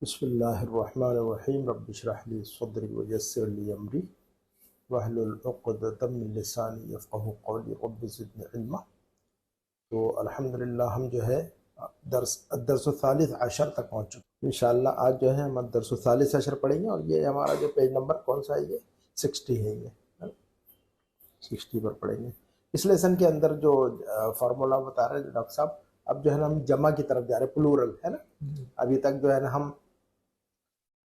بسم اللہ الرحمن الرحیم رب اشرح لی صدری ویسر لی امری واحلل عقدۃ من لسانی یفقہوا قولی رب زدنی علما۔ تو الحمدللہ ہم جو ہے الدرس الثالث عشر تک پہنچ چکے ہیں۔ انشاءاللہ آج جو ہے ہم الدرس الثالث عشر پڑھیں گے، اور یہ ہمارا جو پیج نمبر کون سا ہے، یہ 60 ہے، یہ 60 پر پڑھیں گے۔ اس لیسن کے اندر جو فارمولا بتا رہے ہیں ڈاکٹر صاحب، اب جو ہے نا ہم جمع کی طرف جا رہے ہیں، پلورل ہے نا۔ ابھی تک جو ہے نا ہم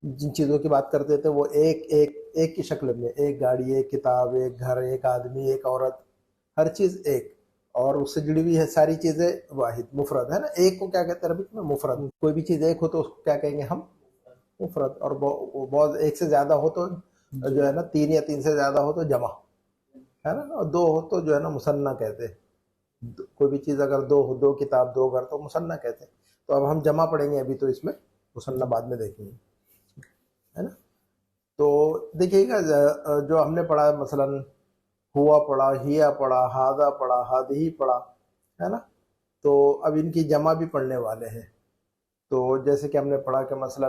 جن چیزوں کی بات کرتے تھے وہ ایک کی شکل میں، ایک گاڑی، ایک کتاب، ایک گھر، ایک آدمی، ایک عورت، ہر چیز ایک، اور اس سے جڑی ہوئی ہے ساری چیزیں واحد، مفرد ہے نا۔ ایک کو کیا کہتے ہیں عربی میں؟ مفرد۔ کوئی بھی چیز ایک ہو تو اس کو کیا کہیں گے ہم؟ مفرد۔ اور بہت ایک سے زیادہ ہو تو جو ہے نا، 3 یا 3 سے زیادہ ہو تو جمع ہے نا، اور 2 ہو تو جو ہے نا مثنیٰ کہتے ہیں۔ کوئی بھی چیز اگر 2 ہو، 2 کتاب، 2 گھر، تو مثنیٰ کہتے ہیں۔ تو اب ہم جمع پڑھیں گے ابھی، تو اس میں مثنیٰ بعد میں دیکھیں گے، ہے نا۔ تو دیکھیے گا جو ہم نے پڑھا، مثلا ہوا پڑھا، ہیا پڑھا، ہاذا پڑھا، ہادہی پڑھا، ہے نا۔ تو اب ان کی جمع بھی پڑھنے والے ہیں۔ تو جیسے کہ ہم نے پڑھا کہ مثلا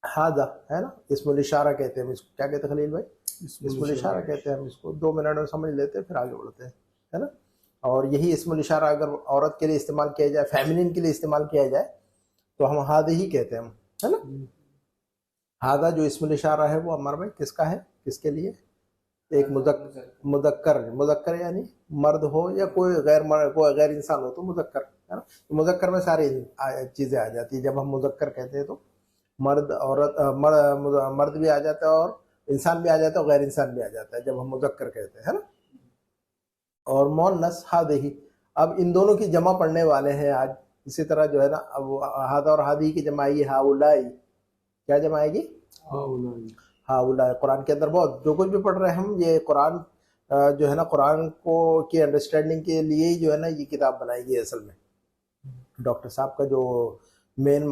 ہاذا ہے نا، اسم الاشارہ کہتے ہیں ہم اس کو، کیا کہتے ہیں خلیل بھائی؟ اسم الاشارہ کہتے ہیں ہم اس کو۔ 2 منٹ میں سمجھ لیتے ہیں، پھر آگے بڑھتے ہیں، ہے نا۔ اور یہی اسم الاشارہ اگر عورت کے لیے استعمال کیا جائے، فیمنن کے لیے استعمال کیا جائے، تو ہم ہادہی کہتے ہیں ہم، ہے نا۔ ہاذا جو اسم الاشارہ ہے وہ عمر بھائی کس کا ہے، کس کے لیے؟ ایک مذکر یعنی مرد ہو یا کوئی غیر انسان ہو تو مذکر، ہے نا۔ مذکر میں ساری چیزیں آ جاتی ہیں۔ جب ہم مذکر کہتے ہیں تو مرد، عورت، مرد بھی آ جاتا ہے، اور انسان بھی آ جاتا ہے، اور غیر انسان بھی آ جاتا ہے جب ہم مذکر کہتے ہیں، ہے نا۔ اور مؤنث ہادہی، اب ان دونوں کی جمع پڑھنے والے ہیں آج۔ اسی طرح جو ہے نا، اب ہاذا اور ہادہی کی جمع آئے گی ہاؤلائی۔ کیا جمع آئے گی؟ ہاؤلائی۔ قرآن کے اندر بہت جو کچھ بھی پڑھ رہے ہیں ہم، یہ قرآن جو ہے نا، قرآن کو کی انڈرسٹینڈنگ کے لیے جو ہے نا یہ کتاب بنائی گئی۔ اصل میں ڈاکٹر صاحب کا جو مین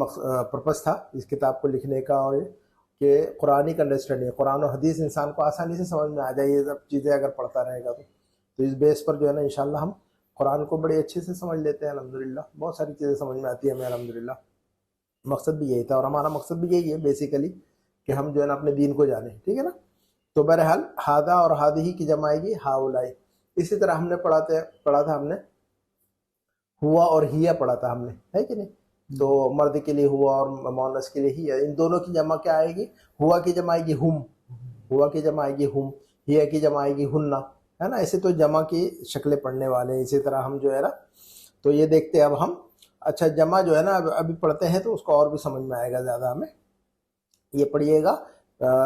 پرپس تھا اس کتاب کو لکھنے کا، اور کہ قرآنک انڈرسٹینڈنگ، قرآن و حدیث انسان کو آسانی سے سمجھ میں آ جائے، یہ سب چیزیں اگر پڑھتا رہے گا تو اس بیس پر جو ہے نا انشاءاللہ ہم قرآن کو بڑے اچھے سے سمجھ لیتے ہیں الحمدللہ۔ بہت ساری چیزیں سمجھ میں آتی ہیں ہمیں الحمدللہ۔ مقصد بھی یہی تھا، اور ہمارا مقصد بھی یہی ہے بیسیکلی، کہ ہم جو ہے نا اپنے دین کو جانیں، ٹھیک ہے نا۔ تو بہرحال ہاذا اور ہادہی کی جمع آئے گی ہاؤلائی۔ اسی طرح ہم نے پڑھا تھا ہم نے ہوا اور ہیا پڑھا تھا ہم نے، ہے کہ نہیں؟ تو مرد کے لیے ہوا اور مؤنث کے لیے ہیا، ان دونوں کی جمع کیا آئے گی؟ ہوا کی جمع آئے گی ہم، ہوا کی جمع آئے گی ہم، ہیا کی جمع آئے گی ہنہ، ہے نا۔ ایسے تو جمع کی شکلیں پڑھنے والے ہیں۔ اسی طرح ہم جو ہے نا، تو یہ دیکھتے ہیں اب ہم، اچھا جمع جو ہے نا ابھی پڑھتے ہیں تو اس کو اور بھی سمجھ میں آئے گا زیادہ ہمیں۔ یہ پڑھیے گا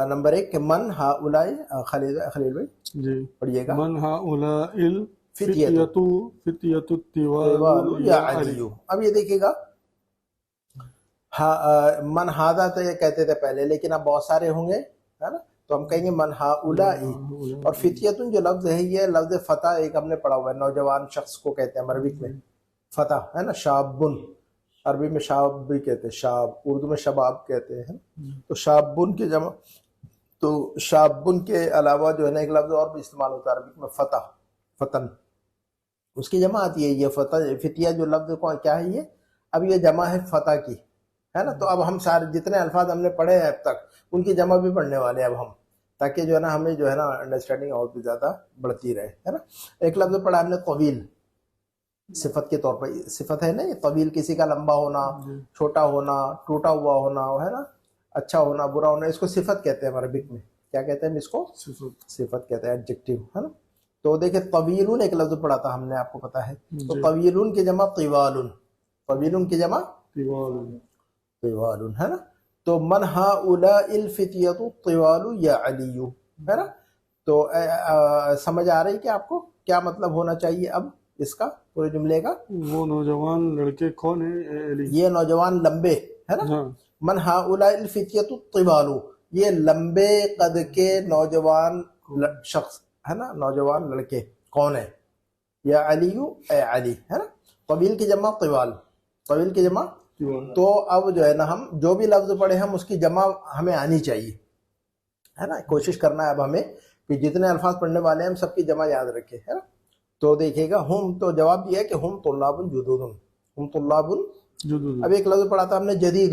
نمبر 1 کہ من ہؤلاء، خلیل بھائی جی پڑھیے گا۔ من ہؤلاء فتیۃ فتیۃ طوال یا علی۔ اب یہ دیکھیے گا، من ہاذا تو یہ کہتے تھے پہلے، لیکن اب بہت سارے ہوں گے، ہے نا، تو ہم کہیں گے من ہؤلاء۔ اور فتیۃ جو لفظ ہے، یہ لفظ فتح ایک ہم نے پڑھا ہوا ہے، نوجوان شخص کو کہتے ہیں ہم عربک میں فتح، ہے نا۔ شابن عربی میں شاب بھی کہتے ہیں، شاب اردو میں شباب کہتے ہیں، تو شابن کی جمع، تو شابن کے علاوہ جو ہے نا ایک لفظ اور بھی استعمال ہوتا ہے عربک میں، فتح، فتن، اس کی جمع آتی ہے یہ فتح۔ فتیہ جو لفظ کیا ہے یہ؟ اب یہ جمع ہے فتح کی، ہے نا۔ تو اب ہم سارے جتنے الفاظ ہم نے پڑھے ہیں اب تک، ان کی جمع بھی پڑھنے والے ہیں اب ہم، تاکہ جو ہے نا ہمیں جو ہے نا انڈرسٹینڈنگ اور بھی زیادہ بڑھتی رہے، ہے نا۔ ایک لفظ پڑھا ہم نے طویل، صفت کے طور پر، صفت ہے نا یہ طویل، کسی کا لمبا ہونا، چھوٹا ہونا، ٹوٹا ہوا ہونا، ہے نا، اچھا ہونا، برا ہونا، اس کو صفت کہتے ہیں عربک میں۔ کیا کہتے ہیں اس کو؟ صفت کہتے ہیں، ایڈجیکٹیو، ہے نا۔ تو دیکھیں طویلون ایک لفظ پڑھا تھا ہم نے، آپ کو پتا ہے، تو طویلون کی جمع طوالن، طویلون کی جمع طوالن، ہے نا۔ تو من ہؤلاء الفتیۃ طوال یا علی، ہے نا۔ تو سمجھ آ رہی کہ آپ کو کیا مطلب ہونا چاہیے اب اس کا، پورے جملے کا؟ وہ نوجوان لڑکے کون ہیں؟ یہ نوجوان لمبے، ہے نا۔ من ہؤلاء الفتیۃ طوال، یہ لمبے قد کے نوجوان شخص، ہے نا، نوجوان لڑکے کون ہیں؟ یا علی، اے علی، ہے نا۔ طویل کی جمع طوال، طویل کی جمع۔ تو اب جو ہے نا ہم جو بھی لفظ پڑھے ہم اس کی جمع ہمیں آنی چاہیے، ہے نا۔ کوشش کرنا ہے اب ہمیں کہ جتنے الفاظ پڑھنے والے ہیں ہم سب کی جمع یاد رکھیں، ہے نا۔ تو دیکھیے گا ہم، تو جواب دیا کہ ہم طلاب جدود، ہم طلاب جدود۔ اب ایک لفظ پڑھا تھا ہم نے جدید،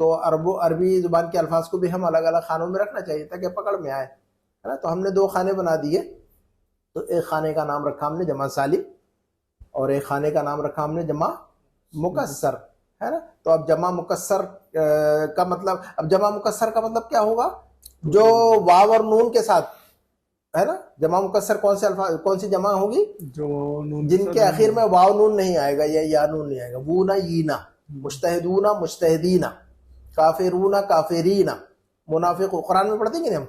تو عربی زبان کے الفاظ کو بھی ہم الگ الگ خانوں میں رکھنا چاہیے تاکہ پکڑ میں آئے، ہے نا. تو ہم نے 2 خانے بنا دیے. تو ایک خانے کا نام رکھا ہم نے جمع سالم، اور ایک خانے کا نام رکھا ہم نے جمع مکسر، ہے نا. تو اب جمع مکسر کا مطلب، اب جمع مکسر کا مطلب کیا ہوگا؟ جو واو اور نون کے ساتھ، ہے نا. جمع مکسر کون سے الفاظ، کون سی جمع ہوگی؟ جن کے آخر میں واو نون نہیں آئے گا یا نون نہیں آئے گا. وونا یینا، مجتہدون مجتہدینا، کافرون کافرینا. منافق قرآن میں پڑھتے ہیں کہ ہم،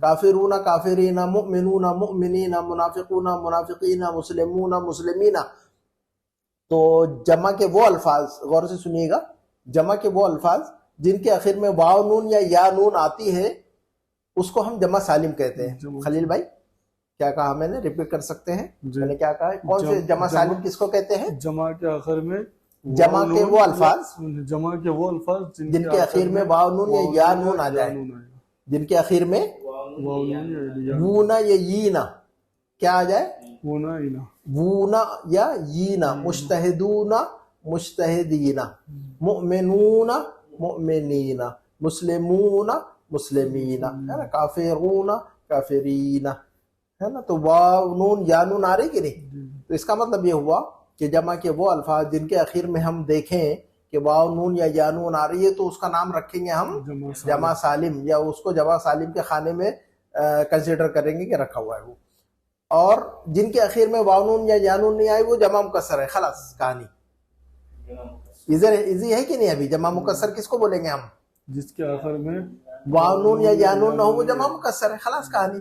کافرون کافرین، مؤمنون مؤمنین، منافقون منافقین، مسلمون مسلمین. تو جمع کے وہ الفاظ، غور سے سنیے گا، جمع کے وہ الفاظ جن کے آخر میں واو نون یا نون آتی ہے اس کو ہم جمع سالم کہتے ہیں. خلیل بھائی کیا کہا میں نے؟ ریپیٹ کر سکتے ہیں؟ میں نے کیا کہا ہے؟ کون سے جمع سالم کس کو کہتے ہیں؟ جمع کے آخر میں جمع کے وہ الفاظ جمع کے وہ الفاظ جن کے آخر میں واو نون یا نون آ جائے، جن کے آخر میں وونا یا یینا کیا آ جائے؟ وونا یا یینا. مجتہدون مجتہدین، مؤمنون مؤمنین، مسلمون مسلمین، ہے نا. کافرون کافرین، ہے نا. تو واو نون یا نون آ رہی کہ نہیں؟ تو اس کا مطلب یہ ہوا کہ جمع کے وہ الفاظ جن کے آخر میں ہم دیکھیں کہ واو نون یا نون آ رہی ہے تو اس کا نام رکھیں گے ہم جمع سالم، یا اس کو جمع سالم کے خانے میں کنسیڈر کریں گے کہ رکھا ہوا ہے وہ. اور جن کے آخر میں واو نون یا نون نہیں آئی وہ جمع مکسر ہے. خلاص کہانی ایزی ہے کہ نہیں؟ ابھی جمع مکسر کس کو بولیں گے ہم؟ جس کے آخر میں واو نون یا نون نہ ہو وہ جمع مکسر ہے. خلاص کہانی.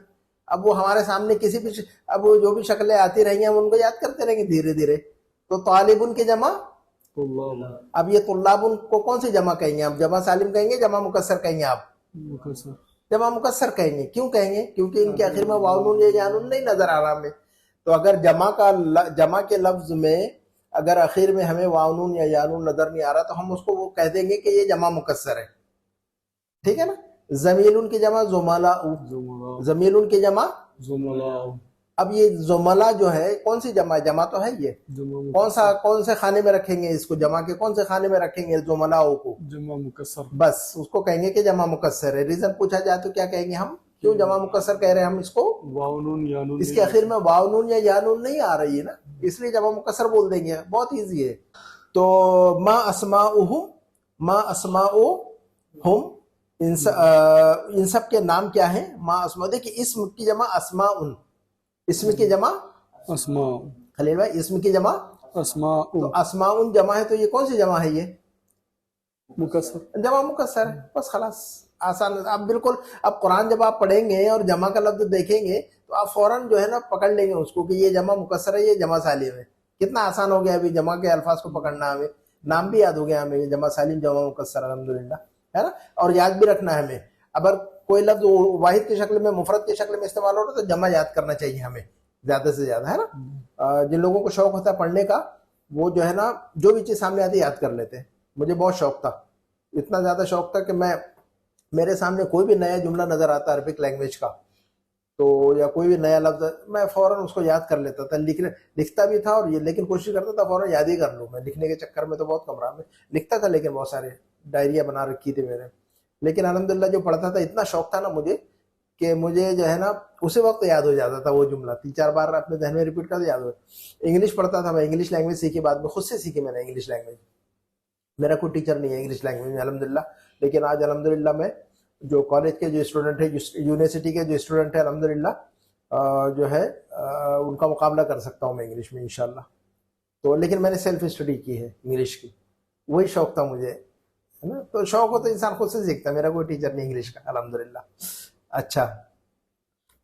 اب وہ ہمارے سامنے کسی بھی، اب وہ جو بھی شکلیں آتی رہیں گے ہم ان کو یاد کرتے رہیں گے دھیرے دھیرے. تو طالبن کی جمع طلاب. اب یہ طلابن کو کون سی جمع کہیں گے؟ اب جمع سالم کہیں گے جمع مکسر کہیں گے؟ آپ جمع مکسر کہیں گے. کیوں کہیں گے؟ کیونکہ ان کے آخر میں واو نون یا نون نہیں نظر آ رہا ہمیں. تو اگر جمع کے لفظ میں اگر آخر میں ہمیں واو نون یا نون نظر نہیں آ رہا تو ہم اس کو وہ کہہ دیں گے کہ یہ جمع مکسر ہے. ٹھیک ہے نا. زمیلن کی جمع زملاء، زمیلن کی جمع زملاء. اب یہ زملا جو ہے کون سی جمع ہے؟ جمع تو ہے یہ. کون سے خانے میں رکھیں گے اس کو؟ جمع کے کون سے خانے میں رکھیں گے زملاء کو؟ جمع مکسر. بس اس کو کہیں گے کہ جمع مکسر ہے. ریزن پوچھا جائے تو کیا کہیں گے ہم؟ کیوں جمع مکسر کہہ رہے ہیں ہم اس کو؟ واو نون یا نون اس کے آخر میں واو نون یا نون نہیں آ رہی ہے نا، اس لیے جمع مکسر بول دیں گے. بہت ایزی ہے. تو ما اسماؤہم، ما اسماؤہم، ان سب کے نام کیا ہیں؟ ما اسماء. دیکھیں اسم کی جمع اسماءن، اسم کی جمع اسماء. خلیل بھائی اسم کی جمع اسماء. تو اسماءن جمع ہے، تو یہ کون سی جمع ہے؟ یہ مکسر. جمع مکسر ہے. بس خلاص آسان. آپ بالکل اب قرآن جب آپ پڑھیں گے اور جمع کا لفظ دیکھیں گے تو آپ فوراً جو ہے نا پکڑ لیں گے اس کو کہ یہ جمع مکسر ہے، یہ جمع سالم ہے. کتنا آسان ہو گیا ابھی جمع کے الفاظ کو پکڑنا. ہمیں نام بھی یاد ہو گیا ہمیں، جمع سالم جمع مکسر الحمدللہ، ہے نا. اور یاد بھی رکھنا ہے ہمیں. اگر کوئی لفظ واحد کی شکل میں، مفرد کی شکل میں استعمال ہو رہا ہے تو جمع یاد کرنا چاہیے ہمیں زیادہ سے زیادہ، ہے نا. جن لوگوں کو شوق ہوتا ہے پڑھنے کا وہ جو ہے نا جو بھی چیز سامنے آتی ہے یاد کر لیتے ہیں. مجھے بہت شوق تھا، اتنا زیادہ شوق تھا کہ میرے سامنے کوئی بھی نیا جملہ نظر آتا عربک لینگویج کا تو یا کوئی بھی نیا لفظ میں فوراً اس کو یاد کر لیتا تھا. لکھتا بھی تھا اور یہ، لیکن کوشش کرتا تھا فوراً یاد ہی کر لوں. میں لکھنے کے چکر میں تو بہت کم رہا. میں لکھتا تھا لیکن بہت سارے ڈائریاں بنا رکھی تھی میں نے، لیکن الحمدللہ جو پڑھتا تھا اتنا شوق تھا نا مجھے کہ مجھے جو ہے نا اسی وقت یاد ہو جاتا تھا وہ جملہ. 3-4 بار اپنے ذہن میں ریپیٹ کرتے یاد ہو. انگلش پڑھتا تھا میں، انگلش لینگویج سیکھی بعد میں، خود سے سیکھی میں نے انگلش لینگویج. میرا کوئی ٹیچر نہیں ہے انگلش لینگویج میں الحمدللہ، لیکن آج الحمدللہ میں جو کالج کے جو اسٹوڈنٹ ہے، یونیورسٹی کے جو اسٹوڈنٹ ہے الحمدللہ جو ہے ان کا مقابلہ کر سکتا ہوں میں انگلش میں انشاءاللہ. تو لیکن میں نے سیلف اسٹڈی کی ہے انگلش کی، وہی شوق تھا مجھے، ہے نا. تو شوق ہو تو انسان خود سے سیکھتا ہے. میرا کوئی ٹیچر نہیں انگلش کا الحمدللہ. اچھا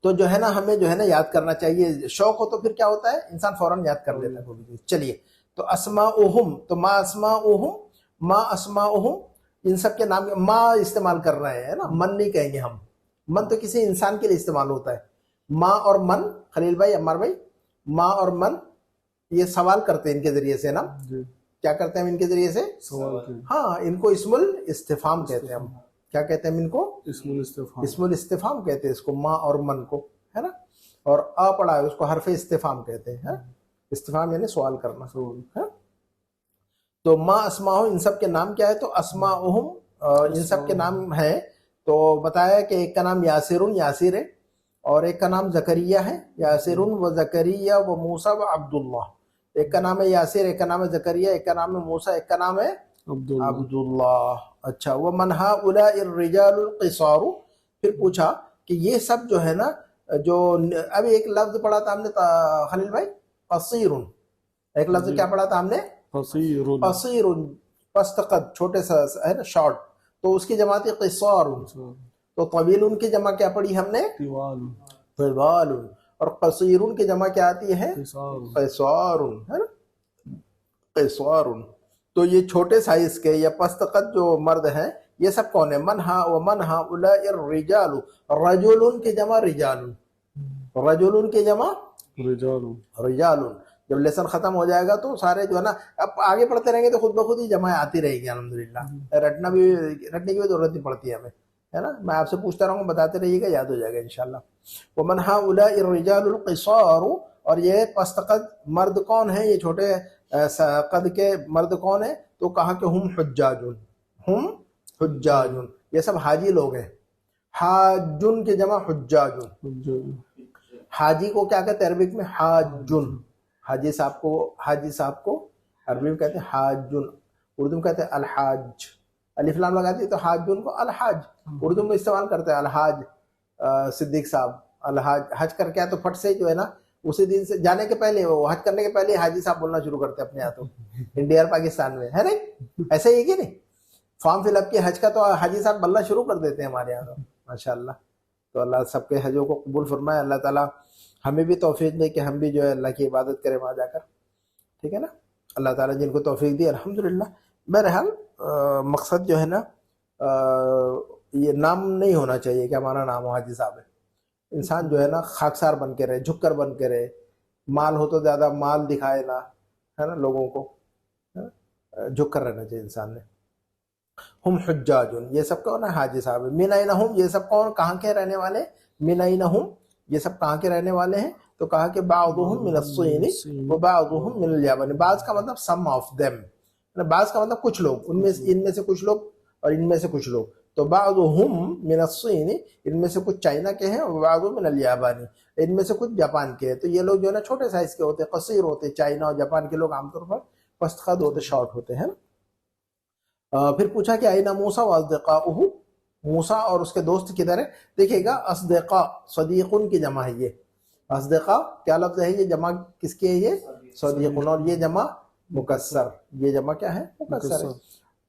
تو جو ہے نا ہمیں جو ہے نا یاد کرنا چاہیے. شوق ہو تو پھر کیا ہوتا ہے انسان فوراً یاد کر لیتا ہے کوئی بھی. چلیے تو اسماؤہم، تو ما اسماؤہم، ما اسماؤہم ان سب کے نام. ما استعمال کر رہے ہیں نا، من نہیں کہیں گے ہم. من تو کسی انسان کے لیے استعمال ہوتا ہے. ما اور من، خلیل بھائی، عمار بھائی، ما اور من یہ سوال کرتے ہیں ان کے ذریعے سے نا. کیا کرتے ہیں ہم ان کے ذریعے سے؟ ہاں، ان کو اسم الاستفہام کہتے ہیں. ہم کیا کہتے ہیں ان کو؟ اسم الاستفہام کہتے ہیں اس کو، ما اور من کو، ہے نا. اور آ پڑا ہے اس کو حرف استفہام کہتے ہیں. استفہام یعنی سوال کرنا. تو ما اسماؤہم ان سب کے نام کیا ہے؟ تو اسماؤہم ان سب کے نام ہیں. تو بتایا کہ ایک کا نام یاسرن یاسر ہے، اور ایک کا نام زکریہ ہے. یاسرن و زکریہ و موسیٰ و عبداللہ. ایک کا نام ہے یاسر، ایک کا نام ہے زکریہ، ایک کا نام ہے موسیٰ، ایک کا نام ہے عبداللہ. عبداللہ. اچھا. ومن ہؤلاء الرجال القصار. پھر پوچھا کہ یہ سب جو ہے نا، جو ابھی ایک لفظ پڑھا تھا ہم نے خلیل بھائی، قصیر. ایک لفظ کیا پڑھا تھا ہم نے؟ قصیر. قصیر، پست قد، چھوٹے سا ہے نا، شارٹ. تو اس کی جمع تھی قصار. تو طویل کی جمع کیا پڑھی ہم نے؟ طوال. طوال. اور قصیر کی جمع کیا آتی ہے؟ قصار. قصار، ہے نا، قصار. تو یہ چھوٹے سائز کے یا پست قد جو مرد ہیں، یہ سب کون ہیں؟ من ہا و من ہؤلاء الرجال. رجل کی جمع رجال. رجل کی جمع رجال. رجال. جب لیسن ختم ہو جائے گا تو سارے جو ہے نا، اب آگے پڑھتے رہیں گے تو خود بخود ہی جمع آتی رہے گی الحمدللہ. رٹنے کی بھی ضرورت نہیں پڑتی ہمیں، ہے نا. میں آپ سے پوچھتا رہوں گا، بتاتے رہیے گا، یاد ہو جائے گا انشاءاللہ. ومن ہؤلاء الرجال القصار. اور یہ پست قد مرد کون ہیں؟ یہ چھوٹے قد کے مرد کون ہیں؟ تو کہا کہ ہم حجاج. ہم حجاج، یہ سب حاجی لوگ ہیں. حاجن کی جمع حجاج. حاجی کو کیا کہتے ہیں عربک میں؟ حاجن. حاجی صاحب کو عربی میں کہتے ہیں حاجن، اردو میں کہتے ہیں الحاج. الف لام لگاتی ہے تو حاجن کو الحاج اردو میں استعمال کرتے ہیں. الحاج صدیق صاحب الحاج حج کر کے آئے تو پھٹ سے جو ہے نا، اسی دن سے جانے کے پہلے، وہ حج کرنے کے پہلے حاجی صاحب بولنا شروع کرتے ہیں اپنے ہاتھوں. انڈیا اور پاکستان میں ہے نہیں ایسے ہی کہ نہیں؟ فارم فل اپ کی حج کا تو حاجی صاحب بولنا شروع کر دیتے ہیں ہمارے یہاں ماشاء اللہ. تو اللہ سب کے حجوں کو قبول فرمائے. اللہ تعالیٰ ہمیں بھی توفیق دے کہ ہم بھی جو ہے اللہ کی عبادت کریں وہاں جا کر. ٹھیک ہے نا. اللہ تعالیٰ جن کو توفیق دی الحمدللہ. بہرحال مقصد جو ہے نا، یہ نام نہیں ہونا چاہیے کہ ہمارا نام ہو حاجی صاحب ہے. انسان جو ہے نا خاکسار بن کے رہے، جھک کر بن کے رہے. مال ہو تو زیادہ مال دکھائے نا، ہے نا، لوگوں کو جھک کر رہنا چاہیے انسان نے. ہم حجاج، یہ سب کون ہے؟ حاجی صاحب. من این ہم، یہ سب کون کہاں کے رہنے والے؟ من این ہم، یہ سب کہاں کے رہنے والے ہیں؟ تو کہا کہ بعضهم من الصین وبعضهم من الیمن. بعض کا مطلب سم آف دیم، بعض کا مطلب کچھ لوگ، ان میں سے کچھ لوگ اور ان میں سے کچھ لوگ. تو بعضهم من الصین، ان میں سے کچھ چائنا کے ہیں، اور بعض من الیابان، ان میں سے کچھ جاپان کے ہیں. تو یہ لوگ جو ہے نا چھوٹے سائز کے ہوتے، قصیر ہوتے. چائنا اور جاپان کے لوگ عام طور پر پست قد ہوتے، شارٹ ہوتے ہیں. پھر پوچھا کہ اینا موسیٰ واصدقاؤہ، موسیٰ اور اس کے دوست کدھر ہے؟ دیکھیے گا اصدقاء، صدیقن کی جمع ہے. یہ اصدقاء کیا لفظ ہے؟ یہ جمع کس کی ہے؟ یہ صدیقن. اور یہ جمع مکسر، یہ جمع کیا ہے؟ مکسر ہے.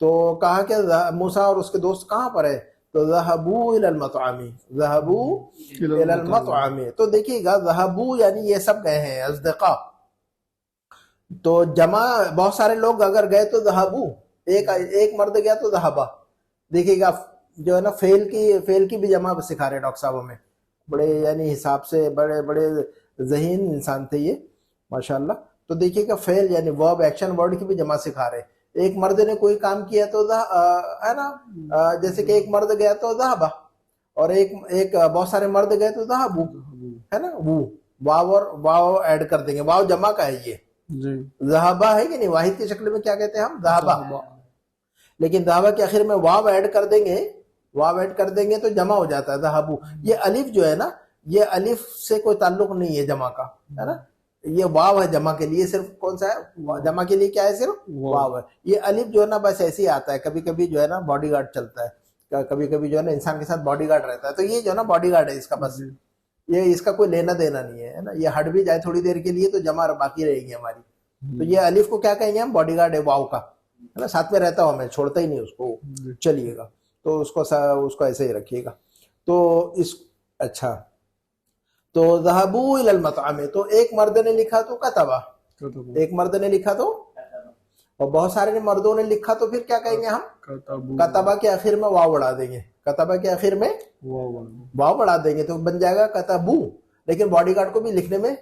تو کہا کہ موسیٰ اور اس کے دوست کہاں پر ہے؟ تو ذهبوا الى المطعم، ذهبوا الى المطعم. تو دیکھیے گا ذهبوا یعنی یہ سب گئے ہیں اصدقاء. تو جمع بہت سارے لوگ اگر گئے تو ذهبوا، ایک مرد گیا تو ذهبا. دیکھیے گا جو ہے نا فعل کی بھی جمع سکھا رہے ڈاکٹر صاحب ہمیں. بڑے یعنی حساب سے بڑے ذہین انسان تھے یہ ماشاءاللہ. تو دیکھیے گا فعل یعنی ورب، ایکشن ورڈ کی بھی جمع سکھا رہے. ایک مرد نے کوئی کام کیا تو ہے نا، جیسے کہ ایک مرد گیا تو ذهبا، اور ایک بہت سارے مرد گئے تو ذهبوا، ہے نا. وہ واو اور واو ایڈ کر دیں گے. واو جمع کا ہے یہ جی. ذهبا ہے کہ نہیں؟ واحد کی شکل میں کیا کہتے ہیں ہم؟ ذهبا. لیکن ذهبا کے آخر میں واو ایڈ کر دیں گے، واو ایڈ کر دیں گے تو جمع ہو جاتا ہے ذهبوا. یہ الف جو ہے نا، یہ الف سے کوئی تعلق نہیں ہے جمع کا، ہے نا. یہ واو ہے جمع کے لیے. صرف کون سا ہے جمع کے لیے؟ کیا ہے؟ صرف واو ہے. یہ الف جو ہے نا بس ایسے ہی آتا ہے. کبھی کبھی جو ہے نا باڈی گارڈ چلتا ہے، کبھی کبھی جو ہے نا انسان کے ساتھ باڈی گارڈ رہتا ہے. تو یہ جو ہے نا باڈی گارڈ ہے اس کا، بس یہ اس کا کوئی لینا دینا نہیں ہے نا. یہ ہٹ بھی جائے تھوڑی دیر کے لیے تو جمع باقی رہے گی ہماری. تو یہ الف کو کیا کہیں گے ہم؟ باڈی گارڈ ہے واو کا، ہے نا. ساتھ میں رہتا ہوں میں، چھوڑتا ہی نہیں اس کو. چلیے گا تو اس کو ایسے ہی رکھیے گا. تو اس اچھا، تو ذهبوا الى المطعم. تو ایک مرد نے لکھا تو کتبا، ایک مرد نے لکھا تو، اور بہت سارے مردوں نے لکھا تو پھر کیا کہیں گے ہم؟ کتبا کے آخر میں واو بڑھا دیں گے. کتبا کے آخر میں واو بڑھا دیں گے تو بن جائے گا کتبو. لیکن باڈی گارڈ کو بھی لکھنے میں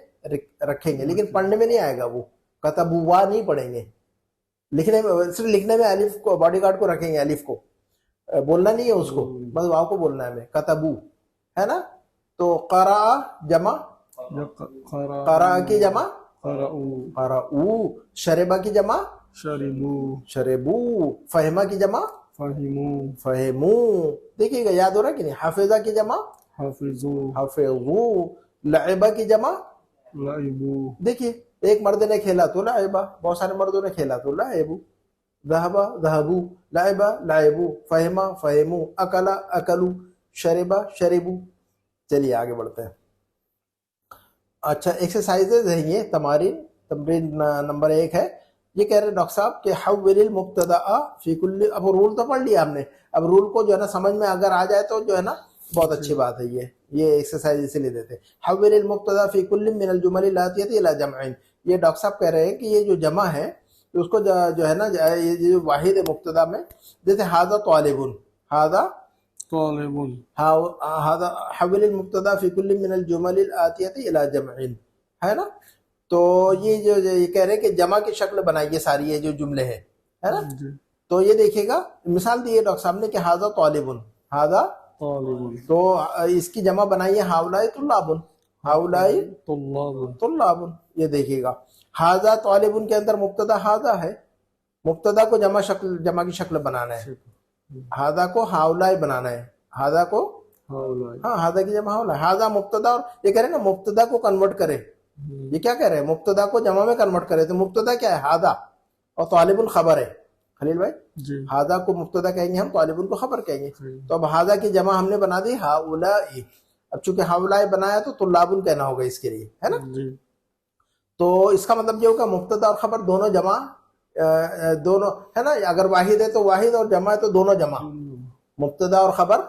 رکھیں گے، لیکن پڑھنے میں نہیں آئے گا. وہ کتبوا نہیں پڑھیں گے. لکھنے میں صرف لکھنے میں الف کو باڈی گارڈ کو رکھیں گے. الف کو بولنا نہیں ہے اس کو، بس واو کو بولنا ہے ہمیں. کتبو ہے نا. تو قرأ جمع، قرأ کی جمع قرأو، شربا کی جمع شربو، فہمہ کی جمع فہمو فہمو، دیکھیے گا یاد ہو رہا ہے کہ نہیں؟ حافظہ کی جمع حافظو حافظو، لعبہ کی جمع لعبو دیکھیے ایک مرد نے کھیلا تو لعبہ، بہت سارے مردوں نے کھیلا تو لعبو، ذہبہ ذہبو، لعبہ لعبو، فہمہ فہمو، اکلا اکلو، شربہ شربو۔ چلیے آگے بڑھتے ہیں۔ اچھا ایکسرسائزز ہیں یہ، تمرین نمبر 1 ہے۔ یہ کہہ رہے ڈاکٹر صاحب کہ حول المبتدا فی کل، اب رول تو پڑھ لیا ہم نے، اب رول کو جو ہے نا سمجھ میں اگر آ جائے تو جو ہے نا بہت اچھی بات ہے۔ یہ ایکسرسائز اسی لیے دیتے ہیں۔ حول المبتدا فی کل من الجمل الاتیہ الی جمع، یہ ڈاکٹر صاحب کہہ رہے ہیں کہ یہ جو جمع ہے اس کو جو ہے نا یہ جو واحد ہے مبتدا میں، جیسے ھذا طالب، ھذا طالب حول المبتدا فی کل من الجمل الاتیہ الی جمع، ہے نا؟ تو یہ جو یہ کہہ رہے ہیں کہ جمع کی شکل بنائیے ساری یہ جو جملے ہیں، ہے نا؟ جی تو یہ دیکھیے گا مثال دی ہے ڈاکٹر صاحب نے کہ ھذا طالب، ھذا، طالب تو اس کی جمع بنائیے ہؤلاء طلاب، ہؤلاء طلاب طلاب۔ یہ دیکھیے گا ھذا طالب کے اندر مبتدا ھذا ہے، مبتدا کو جمع کی شکل بنانا ہے، ھذا کو ہؤلاء بنانا ہے، ھذا کو ہؤلاء ہاں ھذا کی جمع ہؤلاء، ھذا مبتدا، اور یہ کہہ رہے ہیں نا مبتدا کو کنورٹ کرے، یہ کیا کہہ رہے ہیں؟ مبتدا کو جمع میں کنورٹ کرے، تو مبتدا کیا ہے؟ ھذا، اور طالب خبر ہے خلیل بھائی، جی ھذا کو مبتدا کہیں گے ہم، طالب کو خبر کہیں گے۔ تو اب ھذا کی جمع ہم نے بنا دی ہؤلاء، اب چونکہ ہؤلاء بنایا تو طلاب کہنا ہوگا اس کے لیے، ہے نا؟ جی تو اس کا مطلب یہ ہوگا مبتدا اور خبر دونوں جمع، دونوں ہے نا، اگر واحد ہے تو واحد اور جمع ہے تو دونوں جمع، مبتدا اور خبر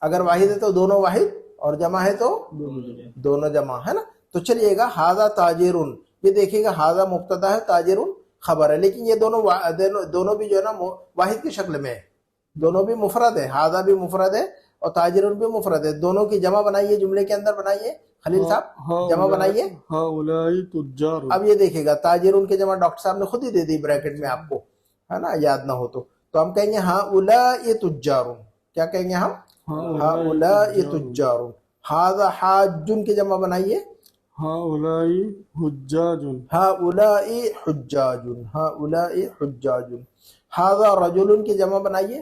اگر واحد ہے تو دونوں واحد اور جمع ہے تو دونوں جمع، ہے نا؟ تو چلیے گا ھذا تاجر، یہ دیکھیے گا ھذا مبتدا ہے، تاجر خبر ہے، لیکن یہ دونوں بھی جو ہے نا واحد کی شکل میں ہے، دونوں بھی مفرد ہے، ھذا بھی مفرد ہے اور تاجر بھی مفرد ہے، دونوں کی جمع بنائیے، جملے کے اندر بنائیے خلیل صاحب، جمع بنائیے۔ ہؤلاء تجار اب یہ دیکھیے گا تاجرون کی جمع ڈاکٹر صاحب نے خود ہی دے دی بریکٹ میں آپ کو، ہے نا، یاد نہ ہو تو ہم کہیں گے ہؤلاء تجار، کیا کہیں گے ہم؟ ہؤلاء تجار۔ ھذا حاج کی جمع بنائیے، ہؤلاء حجاج ہؤلاء حجاج، ہؤلاء حجاج۔ ھذا رجل کی جمع بنائیے،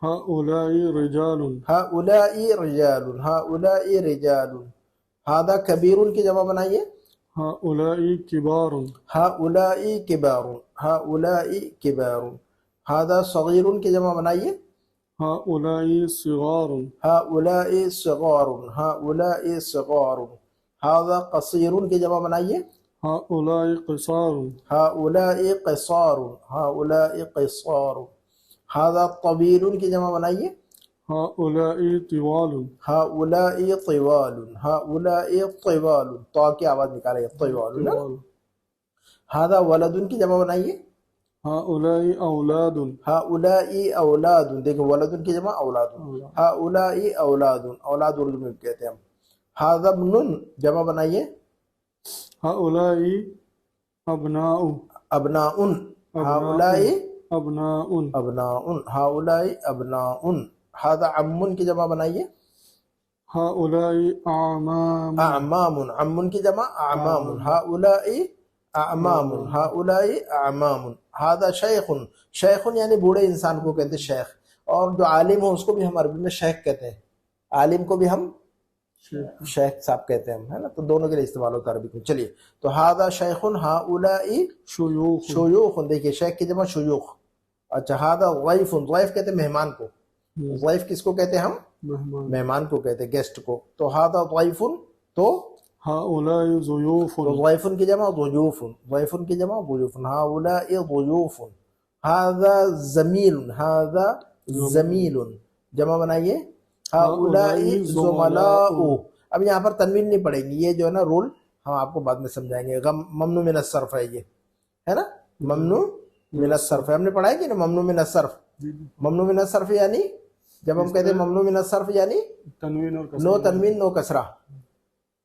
ہؤلاء رجال ہؤلاء رجال، ہؤلاء رجال۔ ھذا کبیر کی جمع بنائیے، ہؤلاء کبار ہؤلاء کبار، ہؤلاء کبار۔ ھذا صغیر کی جمع بنائیے، ہؤلاء صغار ہؤلاء صغار، ہؤلاء صغار۔ ھذا قصیر کی جمع بنائیے، ہؤلاء قصار ہؤلاء قصار، ہؤلاء قصار۔ ھذا طویل کی جمع بنائیے، ہؤلاء طوال ہؤلاء طوال، ہؤلاء طوال، تو کی آواز نکالے گا طوال نا۔ ھذا ولد کی جمع بنائیے، ہؤلاء اولاد ہؤلاء اولاد، دیکھیں ولد کی جمع اولاد، ہؤلاء اولاد، اولاد اردو میں کہتے ہیں ہم۔ ھذا ابن جمع بنائیے، ہؤلاء ابناء ابناء، ہؤلاء ابناء ابناء، ہؤلاء ابناء۔ ھذا عم کی جمع بنائیے، ہؤلاء اعمام اعمام، عم کی جمع اعمام، ہؤلاء اعمام، ہؤلاء اعمام۔ ھذا شیخ، شیخ یعنی بوڑھے انسان کو کہتے ہیں شیخ، اور جو عالم ہو اس کو بھی ہم عربی میں شیخ کہتے ہیں، عالم کو بھی ہم شیخ صاحب کہتے ہیں، ہے نا؟ تو دونوں کے لیے استعمال ہوتا ہے عربی میں۔ چلیے تو ھذا شیخ، ہؤلاء شیوخ شیوخ، دیکھیے شیخ کی جمع شیوخ۔ اچھا ھذا ضیف، ضیف کہتے ہیں مہمان کو، ضیف کس کو کہتے ہیں ہم؟ مہمان۔ مہمان کو کہتے ہیں، گیسٹ کو۔ تو ھذا ضیف، تو ہؤلاء ضیوف ضیف کی جمع ضیوف، ضیف کی جمع ضیوف، ہؤلاء ضیوف۔ ھذا زمیل، ھذا زمیل، جمع بنائیے، ہؤلاء زملاء۔ اب یہاں پر تنوین نہیں پڑیں گی، یہ جو ہے نا رول ہم آپ کو بعد میں سمجھائیں گے، ممنوع من الصرف ہے یہ، ہے نا؟ ممنوع من الصرف ہم نے پڑھا ہے کہ نا، ممنوع من الصرف۔ ممنوع من الصرف یعنی جب ہم کہتے ہیں ممنوع من الصرف یعنی تنوین اور نو تنوین نو کسرہ،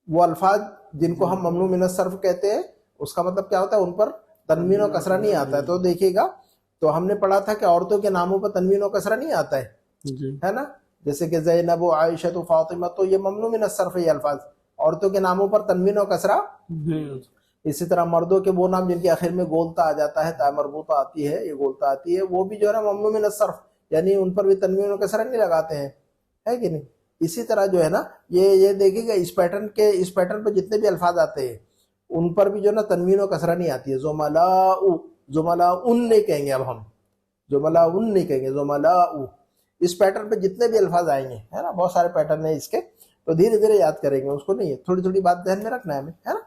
وہ الفاظ جن کو ہم ممنوع من الصرف کہتے ہیں اس کا مطلب کیا ہوتا ہے؟ ان پر تنوین و کسرہ نہیں آتا ہے۔ تو دیکھیے گا تو ہم نے پڑھا تھا کہ عورتوں کے ناموں پر تنوین و کسرہ نہیں آتا ہے، جی ہے نا؟ جیسے کہ زینب و عائشہ و فاطمہ، تو یہ ممنوع من الصرف ہے یہ الفاظ، عورتوں کے ناموں پر تنوین و کسرہ۔ اسی طرح مردوں کے وہ نام جن کے آخر میں گولتا آ جاتا ہے، تا مربوطہ آتی ہے، یہ گولتا آتی ہے، وہ بھی جو ہے نا ممنوع من الصرف، یعنی ان پر بھی تنوین و کسرہ نہیں لگاتے ہیں، ہے کہ نہیں؟ اسی طرح جو ہے نا یہ دیکھیے گا اس پیٹرن پہ جتنے بھی الفاظ آتے ہیں ان پر بھی جو ہے نا تنوین و کسرہ نہیں آتی ہے. زملاء نہیں کہیں گے، اب ہم زملاء نہیں کہیں گے، زملاء. اس پیٹرن پہ جتنے بھی الفاظ آئیں گے، ہے نا، بہت سارے پیٹرن ہیں اس کے، تو دھیرے دھیرے یاد کریں گے، اس کو نہیں ہے، تھوڑی تھوڑی بات ذہن میں رکھنا ہے ہمیں، ہے نا.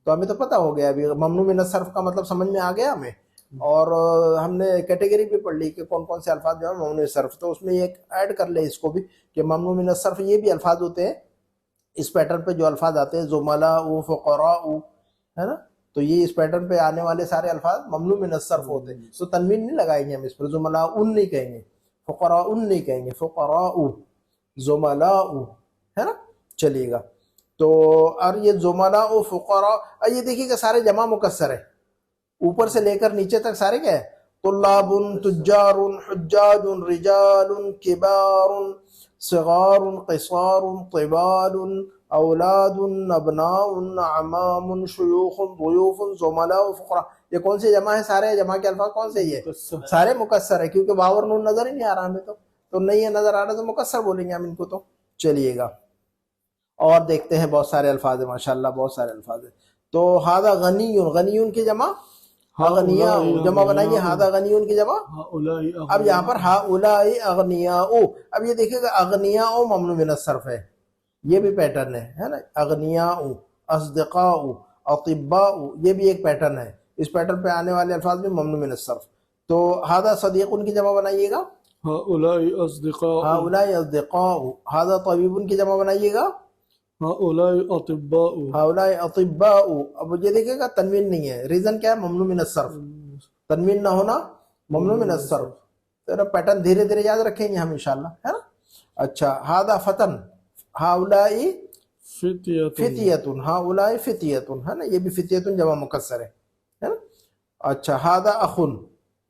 تو ہمیں تو پتہ ہو گیا ابھی ممنوع من الصرف کا مطلب سمجھ میں آ گیا ہمیں، اور ہم نے کیٹیگری بھی پڑھ لی کہ کون کون سے الفاظ جو ہیں ممنوع من الصرف. تو اس میں ایک ایڈ کر لیں اس کو بھی کہ ممنوع من الصرف یہ بھی الفاظ ہوتے ہیں اس پیٹرن پہ جو الفاظ آتے ہیں زملاء، فقراء، ہے نا. تو یہ اس پیٹرن پہ آنے والے سارے الفاظ ممنوع من الصرف ہوتے ہیں. تو تنوین نہیں لگائیں گے ہم اس پر، زملاء نہیں کہیں گے، فقراء نہیں کہیں گے، فقراء، زملاء، ہے نا. چلیے گا. تو اور یہ زملاء فقراء، یہ دیکھیے کہ سارے جمع مکسر ہے، اوپر سے لے کر نیچے تک سارے کیا ہے؟ طلاب، تجار، حجاج، رجال، کبار، صغار، قصار، طبال، اولاد، ابناء، اعمام، شیوخ، ضیوف، زملاء، فقراء. یہ کون سے جمع ہے؟ سارے جمع کے الفاظ کون سے؟ یہ سارے مکسر ہے، کیونکہ واو اور نون نظر ہی نہیں آ رہا ہمیں، تو نہیں ہے نظر آ رہا تو مکسر بولیں گے ہم ان کو. تو چلیے گا اور دیکھتے ہیں، بہت سارے الفاظ ہیں ماشاءاللہ، بہت سارے الفاظ ہیں. تو ہذا غنی، غنی کی جمع اغنیاء، جمع بنائیے ہذا غنی کی جمع. اب یہاں پر ہؤلاء اغنیاء، اب یہ دیکھیے گا اغنیاء ممنوع من الصرف ہے، یہ بھی پیٹرن ہے نا. اغنیاء، اصدقاء، اطباء، یہ بھی ایک پیٹرن ہے، اس پیٹرن پہ آنے والے الفاظ بھی ممنوع من الصرف. تو ھذا صدیق کی جمع بنائیے گا هؤلاء أصدقاء. ہؤلاء اصدقاء. ھذا طبیب کی جمع بنائیے گا هؤلاء أطباء. ہؤلاء اطباء. اب یہ دیکھیے گا تنوین نہیں ہے، ریزن کیا ہے؟ ممنوع من الصرف، تنوین نہ ہونا ممنوع من الصرف. تو پیٹرن دھیرے دھیرے یاد رکھیں گے ہم انشاءاللہ، ہے نا. اچھا، ھذا فتن، ہؤلاء فتیۃ، ہؤلاء فتیۃ، ہے نا، یہ بھی فتیۃ جمع مکسر ہے نا. اچھا، ھذا اخ،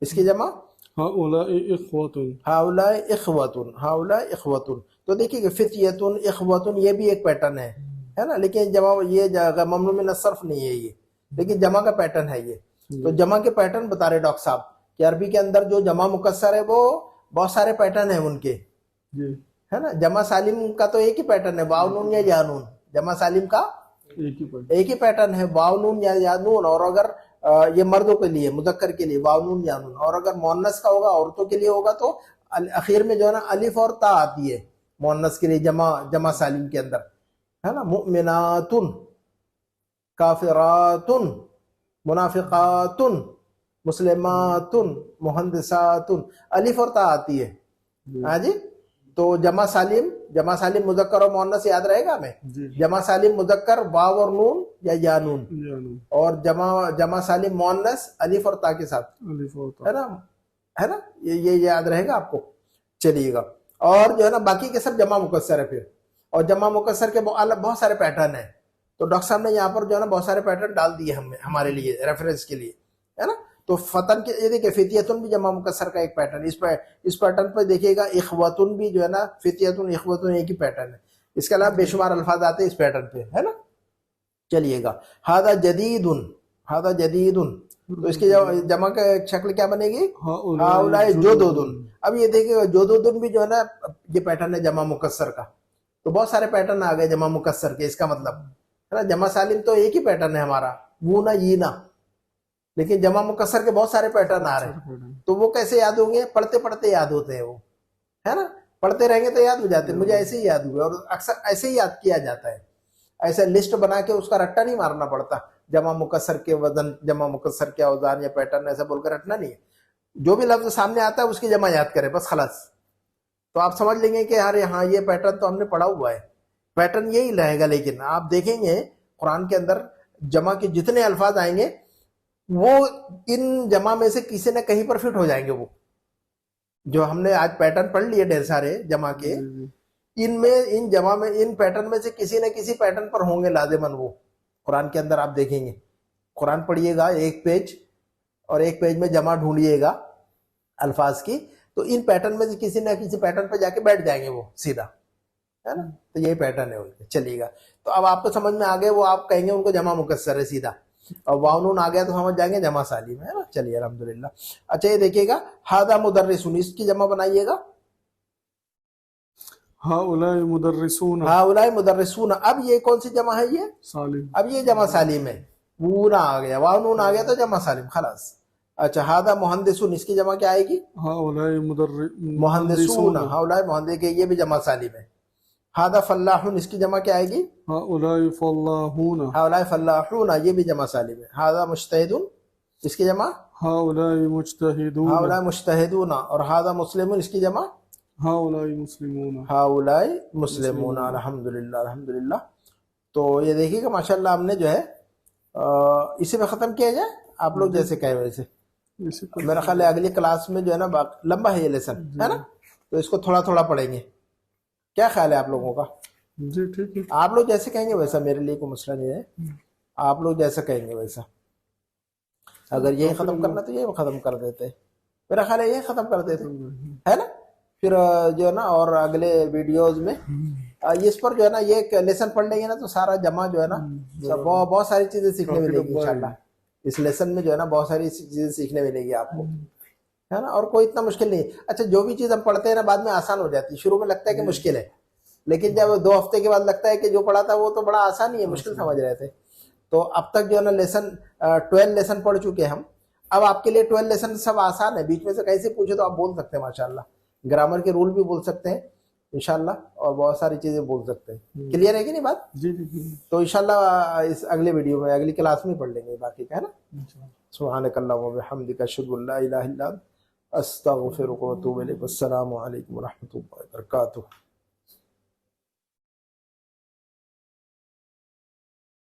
اس کی جمع هؤلاء إخوة. ہؤلاء اخوۃ، ہؤلاء اخوۃ. تو دیکھیے کہ فتیۃ، اخوۃ، یہ بھی ایک پیٹرن ہے نا، لیکن جمع یہ ممنوع من الصرف نہیں ہے یہ، لیکن جمع کا پیٹرن ہے یہ. تو جمع کے پیٹرن بتا رہے ڈاکٹر صاحب کہ عربی کے اندر جو جمع مکسر ہے وہ بہت سارے پیٹرن ہیں ان کے، ہے نا. جمع سالم کا تو ایک ہی پیٹرن ہے، واو نون یا یا نون. جمع سالم کا ایک ہی پیٹرن ہے، واو نون یا یا نون. اور اگر یہ مردوں کے لیے، مذکر کے لیے واو نون یا نون، اور اگر مؤنث کا ہوگا، عورتوں کے لیے ہوگا تو اخیر میں جو ہے نا الف اور تا آتی ہے مؤنث کے لیے جمع سالم کے اندر، ہے نا. مؤمنات، کافرات، منافقات، مسلمات، مہندسات، الف اور تا آتی ہے. ہاں جی. تو جمع سالم مذکر اور مؤنث یاد رہے گا ہمیں. جمع سالم مذکر واو اور نون یا یا نون، اور جمع سالم مؤنث الف اور تا کے ساتھ، ہے نا. یہ یاد رہے گا آپ کو. چلیے گا. اور جو ہے نا باقی کے سب جمع مکسر ہے پھر، اور جمع مکسر کے بہت سارے پیٹرن ہیں. تو ڈاکٹر صاحب نے یہاں پر جو ہے نا بہت سارے پیٹرن ڈال دیے ہمارے لیے ریفرنس کے لیے، ہے نا. تو فتن کے یہ دیکھیں فتیتن بھی جمع مکسر کا ایک پیٹرن، اس پیٹرن پہ دیکھیے گا اخوتن بھی جو ہے نا، فتیتن اخوتن ایک ہی پیٹرن ہے. اس کے علاوہ بے شمار الفاظ آتے ہیں اس پیٹرن پہ، ہے نا. چلیے گا. ھذا جدید، ھذا جدید. تو اس کی جمع کا شکل کیا بنے گی؟ ہؤلاء جدد. اب یہ دیکھیے گا جدد بھی جو ہے نا یہ پیٹرن ہے جمع مکسر کا. تو بہت سارے پیٹرن آ گئے جمع مکسر کے. اس کا مطلب ہے نا جمع سالم تو ایک ہی پیٹرن ہے ہمارا، وہ نہ یہ نہ، لیکن جمع مکسر کے بہت سارے پیٹرن آ رہے ہیں. تو وہ کیسے یاد ہوں گے؟ پڑھتے پڑھتے یاد ہوتے ہیں وہ، ہے نا. پڑھتے رہیں گے تو یاد ہو جاتے ہیں. مجھے ایسے ہی یاد ہوئے، اور اکثر ایسے ہی یاد کیا جاتا ہے. ایسے لسٹ بنا کے اس کا رٹا نہیں مارنا پڑتا. جمع مکسر کے وزن، جمع مکسر کے اوزان یا پیٹرن ایسا بول کر رٹنا نہیں ہے. جو بھی لفظ سامنے آتا ہے اس کی جمع یاد کریں بس، خلاص. تو آپ سمجھ لیں گے کہ یار ہاں یہ پیٹرن تو ہم نے پڑھا ہوا ہے، پیٹرن یہی رہے گا. لیکن آپ دیکھیں گے قرآن کے اندر جمع کے جتنے الفاظ آئیں گے وہ ان جمع میں سے کسی نہ کہیں پر فٹ ہو جائیں گے. وہ جو ہم نے آج پیٹرن پڑھ لیے ڈھیر سارے جمع کے، ان جمع میں، ان پیٹرن میں سے کسی نہ کسی پیٹرن پر ہوں گے لازماً. وہ قرآن کے اندر آپ دیکھیں گے، قرآن پڑھیے گا ایک پیج، اور ایک پیج میں جمع ڈھونڈیے گا الفاظ کی، تو ان پیٹرن میں سے کسی نہ کسی پیٹرن پہ جا کے بیٹھ جائیں گے وہ سیدھا، ہے نا. تو یہی پیٹرن ہے ان کے. چلیے گا. تو اب آپ کو سمجھ میں آ گئے، وہ آپ کہیں گے ان کو جمع مکسر ہے سیدھا. اور واو نون آ گیا تو سمجھ جائیں گے جمع سالم ہے نا. چلیے الحمدللہ. اچھا یہ دیکھیے گا ہاذا مدرسون، اس کی جمع بنائیے گا هؤلاء مدرسون ہاؤلائی مدرسون. اب یہ کون سی جمع ہے یہ؟ سالم. اب یہ جمع سالم ہے. پورا آ گیا، واو نون آ گیا تو جمع سالم خلاص. اچھا ہاذا مہندسون، اس کی جمع کیا آئے گی؟ هؤلاء مہندسون. ہاؤلائی مہندس کے یہ بھی جمع سالم ہے. ہاذا فلاحون، اس کی جمع کیا آئے گی؟ هؤلاء فلاحون ہاؤلائی فلاحون، یہ بھی جمع سالم ہے. ہاذا مجتہدون، اس کی جمع هؤلاء مجتهدون ہاؤلائی مجتہدون. اور ہاذا مسلمون، اس کی جمع هؤلاء مسلمون. ہاؤلائی مسلمون. الحمدللہ الحمدللہ. تو یہ دیکھیے کہ ماشاءاللہ ہم نے جو ہے اسی میں ختم کیا جائے، آپ لوگ جیسے کہیں ویسے. اسی پر میرا خیال ہے اگلی کلاس میں جو ہے نا لمبا ہے یہ لیسن ہے نا، تو اس کو تھوڑا تھوڑا پڑھیں گے. کیا خیال ہے آپ لوگوں کا؟ جی ٹھیک ہے. آپ لوگ جیسے کہیں گے ویسا، میرے لیے کوئی مسئلہ نہیں ہے. آپ لوگ جیسا کہیں گے ویسا. اگر یہی ختم کرنا تو یہ ختم کر دیتے، میرا خیال ہے یہی ختم کر دیتے ہے نا. پھر جو ہے نا اور اگلے ویڈیوز میں اس پر جو ہے نا یہ ایک لیسن پڑھ لیں گے نا تو سارا جمع جو ہے نا بہت ساری چیزیں سیکھنے ملیں گی انشاءاللہ. اس لیسن میں جو ہے نا بہت ساری چیزیں سیکھنے ملے گی آپ کو ہے نا. اور کوئی اتنا مشکل نہیں. اچھا جو بھی چیز ہم پڑھتے ہیں نا بعد میں آسان ہو جاتی ہے. شروع میں لگتا ہے کہ مشکل ہے، لیکن جب 2 ہفتے کے بعد لگتا ہے کہ جو پڑھا تھا وہ تو بڑا آسان ہی ہے، مشکل سمجھ رہے تھے. تو اب تک جو ہے نا لیسن 12 لیسن پڑھ چکے ہم. اب آپ کے لیے 12 لیسن سب آسان ہے. بیچ میں سے کہیں سے پوچھے تو آپ بول سکتے ہیں ماشاءاللہ. گرامر کے رول بھی بول سکتے ہیں انشاءاللہ، اور بہت ساری چیزیں بول سکتے ہیں. کلیئر ہے کہ نہیں بات؟ جی جی. تو انشاءاللہ اس اگلے ویڈیو میں اگلی کلاس میں پڑھ لیں گے باقی کا ہے نا. سبحانک اللہم و بحمدک اشہد ان لا الہ الا انت استغفرک و اتوب الیک. السلام علیکم و رحمۃ اللہ وبرکاتہ.